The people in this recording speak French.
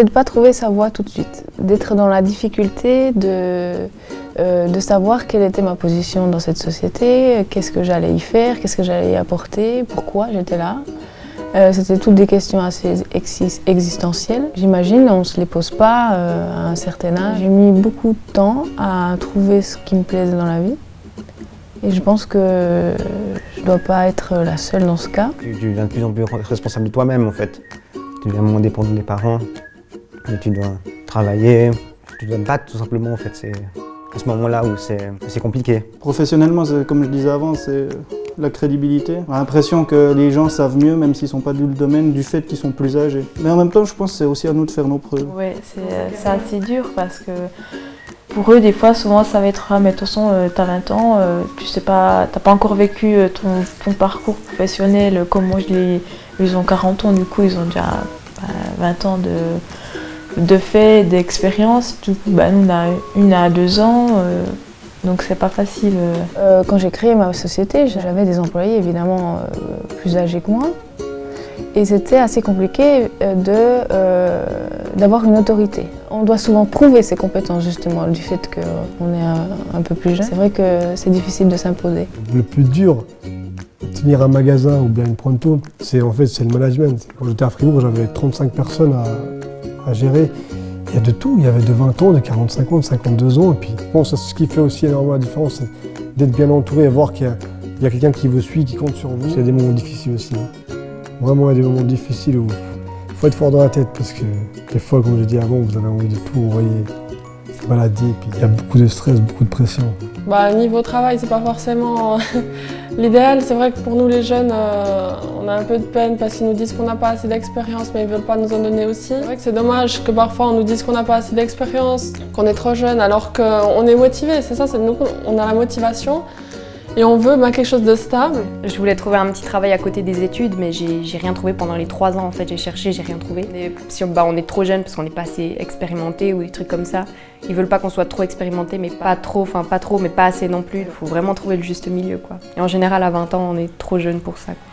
c'est de ne pas trouver sa voie tout de suite, d'être dans la difficulté de savoir quelle était ma position dans cette société, qu'est-ce que j'allais y faire, qu'est-ce que j'allais y apporter, pourquoi j'étais là. C'était toutes des questions assez existentielles. J'imagine, on ne se les pose pas à un certain âge. J'ai mis beaucoup de temps à trouver ce qui me plaisait dans la vie. Et je pense que je ne dois pas être la seule dans ce cas. Tu deviens de plus en plus responsable de toi-même en fait. Tu deviens moins dépendant des parents. Et tu dois travailler. Tu dois te battre tout simplement en fait. C'est à ce moment-là où c'est compliqué. Professionnellement, comme je disais avant, c'est la crédibilité. On a l'impression que les gens savent mieux, même s'ils ne sont pas du domaine, du fait qu'ils sont plus âgés. Mais en même temps, je pense que c'est aussi à nous de faire nos preuves. Oui, c'est assez dur parce que pour eux, des fois, souvent, ça va être « Ah, mais de toute façon, t'as 20 ans, tu sais pas, t'as pas encore vécu ton parcours professionnel comme moi, ils ont 40 ans, du coup, ils ont déjà 20 ans de fait, d'expérience. Du coup, nous, on a une à 2 ans, donc c'est pas facile. Quand j'ai créé ma société, j'avais des employés évidemment plus âgés que moi. Et c'était assez compliqué d'avoir une autorité. On doit souvent prouver ses compétences justement du fait qu'on est un peu plus jeune. C'est vrai que c'est difficile de s'imposer. Le plus dur, tenir un magasin ou bien une pronto, c'est le management. Quand j'étais à Fribourg, j'avais 35 personnes à gérer. Il y a de tout, il y avait de 20 ans, de 45 ans, de 52 ans. Et puis, bon, c'est ce qui fait aussi énormément la différence, c'est d'être bien entouré et voir qu'il y a quelqu'un qui vous suit, qui compte sur vous. Il y a des moments difficiles aussi. Vraiment, il y a des moments difficiles où il faut être fort dans la tête parce que des fois, comme je l'ai dit avant, vous avez envie de tout envoyer balader. Et puis il y a beaucoup de stress, beaucoup de pression. Niveau travail, c'est pas forcément l'idéal. C'est vrai que pour nous les jeunes, on a un peu de peine parce qu'ils nous disent qu'on n'a pas assez d'expérience, mais ils veulent pas nous en donner aussi. C'est vrai que c'est dommage que parfois on nous dise qu'on n'a pas assez d'expérience, qu'on est trop jeune, alors qu'on est motivé. C'est ça, c'est nous, on a la motivation. Et on veut quelque chose de stable. Je voulais trouver un petit travail à côté des études, mais j'ai rien trouvé pendant les 3 ans. En fait, j'ai cherché, j'ai rien trouvé. Et si on est trop jeune parce qu'on n'est pas assez expérimenté ou des trucs comme ça. Ils veulent pas qu'on soit trop expérimenté, mais pas trop, mais pas assez non plus. Il faut vraiment trouver le juste milieu, quoi. Et en général, à 20 ans, on est trop jeune pour ça, quoi.